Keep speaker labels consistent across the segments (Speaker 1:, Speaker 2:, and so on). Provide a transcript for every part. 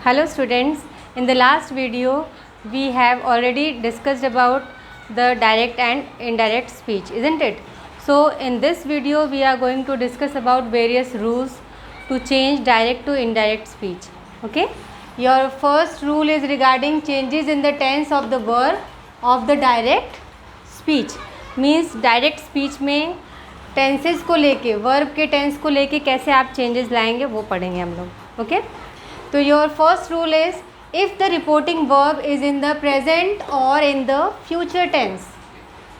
Speaker 1: Hello students, in the last video we have already discussed about the direct and indirect speech, isn't it? So in this video we are going to discuss about various rules to change direct to indirect speech. Okay, your first rule is regarding changes in the tense of the verb of the direct speech. Means direct speech में tenses को लेके, verb के tense को लेके कैसे आप changes लाएंगे वो पढ़ेंगे हम लोग. ओके, तो your first rule is if the reporting verb is in the present और in the future tense,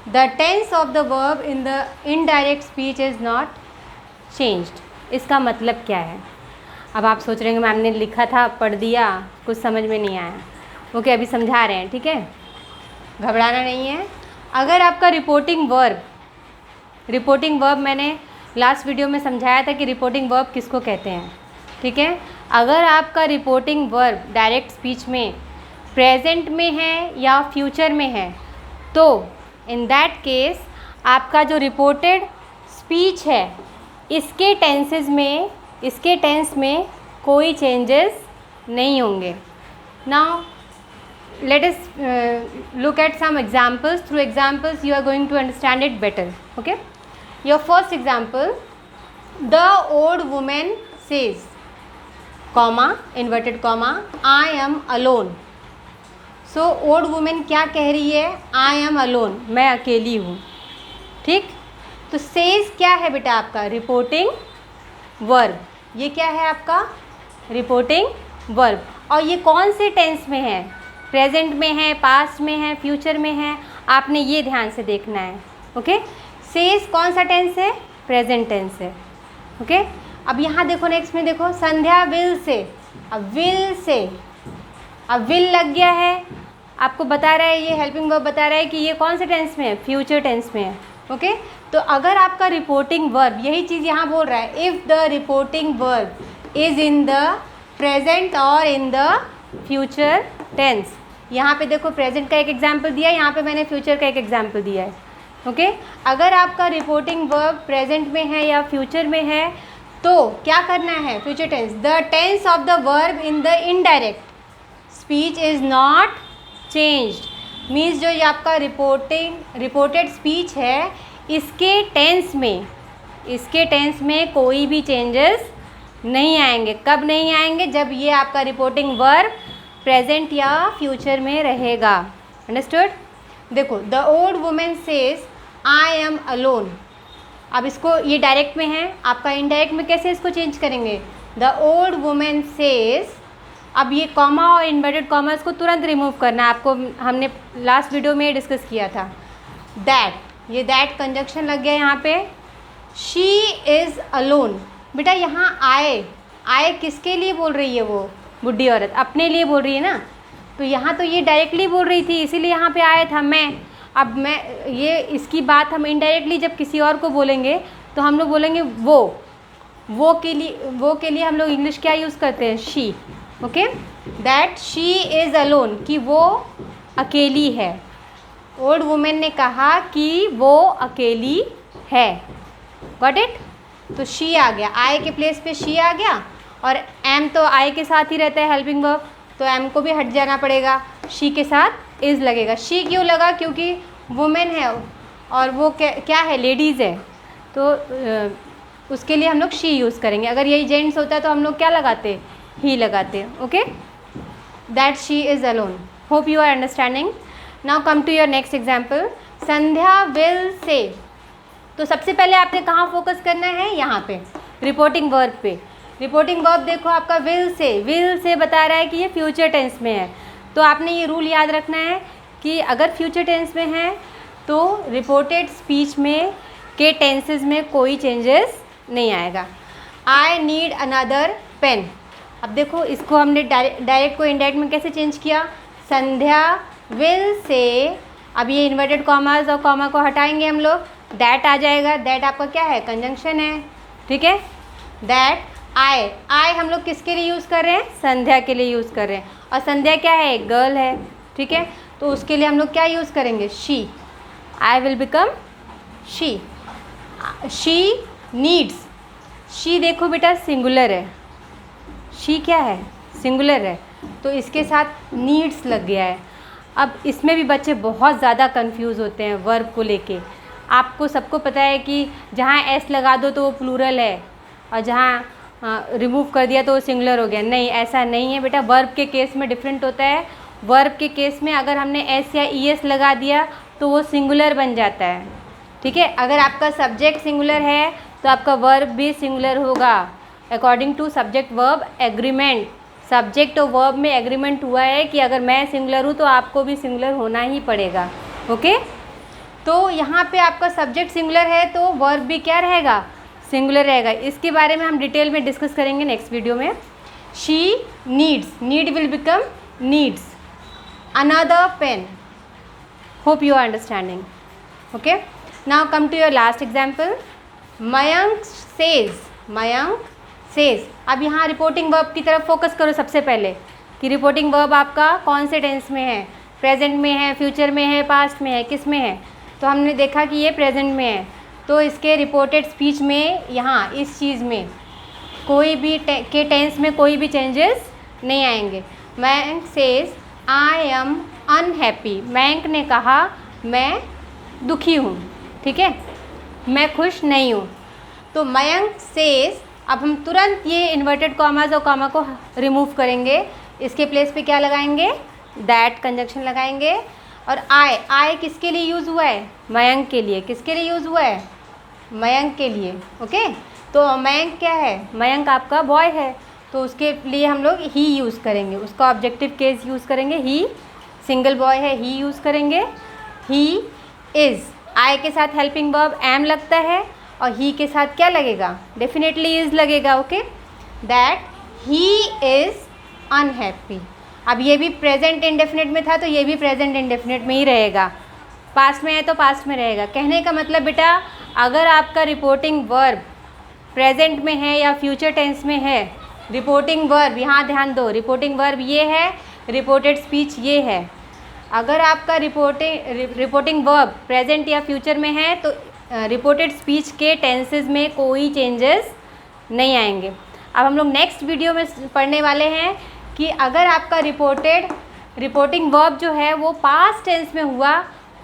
Speaker 1: the tense of the verb in the indirect speech is not changed. इसका मतलब क्या है? अब आप सोच रहे हैं मैम ने लिखा था, पढ़ दिया, कुछ समझ में नहीं आया. ओके, अभी समझा रहे हैं, ठीक है, घबराना नहीं है. अगर आपका रिपोर्टिंग वर्ब मैंने लास्ट वीडियो में समझाया था कि रिपोर्टिंग वर्ब किसको कहते हैं, ठीक है. अगर आपका रिपोर्टिंग वर्ब डायरेक्ट स्पीच में प्रेजेंट में है या फ्यूचर में है, तो इन दैट केस आपका जो रिपोर्टेड स्पीच है इसके टेंस में कोई चेंजेस नहीं होंगे. Now let us look at some examples. Through examples you are going to understand it better. Okay, your first example, the old woman says, comma, inverted comma, I am alone. So old woman क्या कह रही है? I am alone, मैं अकेली हूँ. ठीक, तो says क्या है बेटा? आपका रिपोर्टिंग वर्ब. ये क्या है आपका? Reporting verb. और ये कौन से टेंस में है? प्रेजेंट में है, पास्ट में है, फ्यूचर में है. आपने ये ध्यान से देखना है. ओके, सेज कौन सा टेंस है? प्रेजेंट टेंस है. ओके, अब यहाँ देखो, नेक्स्ट में देखो, संध्या विल से. अब विल लग गया है, आपको बता रहा है, ये हेल्पिंग वर्ब बता रहा है कि ये कौन से टेंस में है? फ्यूचर टेंस में है. ओके, तो अगर आपका रिपोर्टिंग वर्ब, यही चीज़ यहाँ बोल रहा है, if the reporting verb is in the present और इन द फ्यूचर टेंस. यहाँ पे देखो प्रेजेंट का एक एग्जाम्पल दिया है, यहाँ पे मैंने फ्यूचर का एक एग्जाम्पल दिया है. ओके, अगर आपका रिपोर्टिंग वर्ब प्रेजेंट में है या फ्यूचर में है तो क्या करना है? Future tense, the tense of the verb in the indirect speech is not changed. Means जो ये आपका रिपोर्टेड स्पीच है इसके टेंस में कोई भी चेंजेस नहीं आएंगे. कब नहीं आएंगे? जब ये आपका रिपोर्टिंग वर्ब प्रेजेंट या फ्यूचर में रहेगा. अंडरस्टूड? देखो, the old women says I am alone. अब इसको, ये डायरेक्ट में है, आपका इनडायरेक्ट में कैसे इसको चेंज करेंगे? The old women says. अब ये कॉमा और इन्वर्टेड कॉमा इसको तुरंत रिमूव करना है आपको. हमने लास्ट वीडियो में डिस्कस किया था. दैट, ये दैट कंजक्शन लग गया यहाँ पे. She is alone. बेटा यहाँ आए किसके लिए बोल रही है? वो बुढ़ी औरत अपने लिए बोल रही है ना. तो यहाँ तो ये डायरेक्टली बोल रही थी, इसीलिए यहाँ पे आया था मैं. अब मैं ये इसकी बात हम इनडायरेक्टली जब किसी और को बोलेंगे तो हम लोग बोलेंगे वो के लिए हम लोग इंग्लिश क्या यूज़ करते हैं? She. Okay, that she is alone, कि वो अकेली है. ओल्ड वुमेन ने कहा कि वो अकेली है. Got it? तो शी आ गया, आई के प्लेस पे शी आ गया. और एम तो आई के साथ ही रहता है हेल्पिंग वर्ब, तो एम को भी हट जाना पड़ेगा. शी के साथ इज़ लगेगा. शी क्यों लगा? क्योंकि वुमेन है और वो क्या है? लेडीज़ है. तो उसके लिए हम लोग शी यूज़ करेंगे. अगर यही जेंट्स होता है तो हम लोग क्या लगाते? ही लगाते. Okay, that she is alone. Hope you are understanding. Now come to your next example, Sandhya will say. तो सबसे पहले आपने कहाँ फोकस करना है? यहाँ पे, रिपोर्टिंग वर्ब पे. रिपोर्टिंग वर्ब देखो आपका विल से बता रहा है कि ये फ्यूचर टेंस में है. तो आपने ये रूल याद रखना है कि अगर फ्यूचर टेंस में है तो रिपोर्टेड स्पीच में के टेंसेस में कोई चेंजेस नहीं आएगा. I need another pen. अब देखो इसको हमने डायरेक्ट को इनडायरेक्ट में कैसे चेंज किया? संध्या विल से. अब ये इन्वर्टेड कॉमास और कॉमा को हटाएंगे हम लोग, दैट आ जाएगा. दैट आपका क्या है? कंजंक्शन है. ठीक है, दैट आई हम लोग किसके लिए यूज़ कर रहे हैं? संध्या के लिए यूज़ कर रहे हैं. और संध्या क्या है? एक गर्ल है. ठीक है, तो उसके लिए हम लोग क्या यूज़ करेंगे? She. I will become she. She needs. She देखो बेटा सिंगुलर है. शी क्या है? सिंगुलर है, तो इसके साथ नीड्स लग गया है। अब इसमें भी बच्चे बहुत ज़्यादा कंफ्यूज होते हैं वर्ब को लेके। आपको सबको पता है कि जहाँ एस लगा दो तो वो प्लूरल है, और जहाँ रिमूव कर दिया तो वो सिंगुलर हो गया। नहीं, ऐसा नहीं है बेटा, वर्ब के केस में डिफरेंट होता है। वर्ब के केस में अगर हमने एस या ई एस लगा दिया तो वो सिंगुलर बन जाता है, ठीक है। अगर आपका सब्जेक्ट सिंगुलर है तो आपका वर्ब भी सिंगुलर होगा, according to subject verb agreement. Subject और वर्ब में एग्रीमेंट हुआ है कि अगर मैं सिंगुलर हूँ तो आपको भी सिंगुलर होना ही पड़ेगा, ओके। तो यहाँ पे आपका सब्जेक्ट सिंगुलर है तो वर्ब भी क्या रहेगा, सिंगुलर रहेगा। इसके बारे में हम डिटेल में डिस्कस करेंगे नेक्स्ट वीडियो में। She needs, need will become needs another pen. Hope you are understanding, okay. Now come to your last example. Mayank says, Mayank says. अब यहाँ रिपोर्टिंग वर्ब की तरफ फोकस करो सबसे पहले कि रिपोर्टिंग वर्ब आपका कौन से टेंस में है, प्रेजेंट में है, फ्यूचर में है, पास्ट में है, किस में है। तो हमने देखा कि ये प्रेजेंट में है, तो इसके रिपोर्टेड स्पीच में यहाँ इस चीज़ में कोई भी के टेंस में कोई भी चेंजेस नहीं आएंगे। Mayank says I am unhappy. Mayank ने कहा मैं दुखी हूँ, ठीक है, मैं खुश नहीं हूँ। तो मयंक सेज, अब हम तुरंत ये इन्वर्टेड कॉमास और कॉमा को रिमूव करेंगे। इसके प्लेस पे क्या लगाएंगे, दैट कंजक्शन लगाएंगे। और आई किसके लिए यूज़ हुआ है, मयंक के लिए। किसके लिए यूज़ हुआ है, मयंक के लिए, ओके। तो मयंक क्या है, मयंक आपका बॉय है, तो उसके लिए हम लोग ही यूज़ करेंगे, उसका ऑब्जेक्टिव केस यूज़ करेंगे। ही सिंगल बॉय है, ही यूज़ करेंगे। ही इज़, आई के साथ हेल्पिंग वर्ब एम लगता है, और ही के साथ क्या लगेगा, डेफिनेटली इज़ लगेगा, okay. That he is unhappy. अब ये भी प्रेजेंट इंडेफिनिट में था तो ये भी प्रेजेंट इंडेफिनिट में ही रहेगा। पास्ट में है तो पास्ट में रहेगा। कहने का मतलब बेटा, अगर आपका रिपोर्टिंग वर्ब प्रेजेंट में है या फ्यूचर टेंस में है, रिपोर्टिंग वर्ब, यहाँ ध्यान दो, रिपोर्टिंग वर्ब ये है, रिपोर्टेड स्पीच ये है। अगर आपका रिपोर्टिंग वर्ब प्रेजेंट या फ्यूचर में है तो रिपोर्टेड स्पीच के टेंसेस में कोई चेंजेस नहीं आएंगे। अब हम लोग नेक्स्ट वीडियो में पढ़ने वाले हैं कि अगर आपका रिपोर्टिंग वर्ब जो है वो पास्ट टेंस में हुआ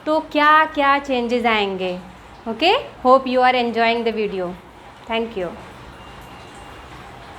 Speaker 1: तो क्या क्या चेंजेस आएंगे, okay. Hope you are enjoying the video. Thank you.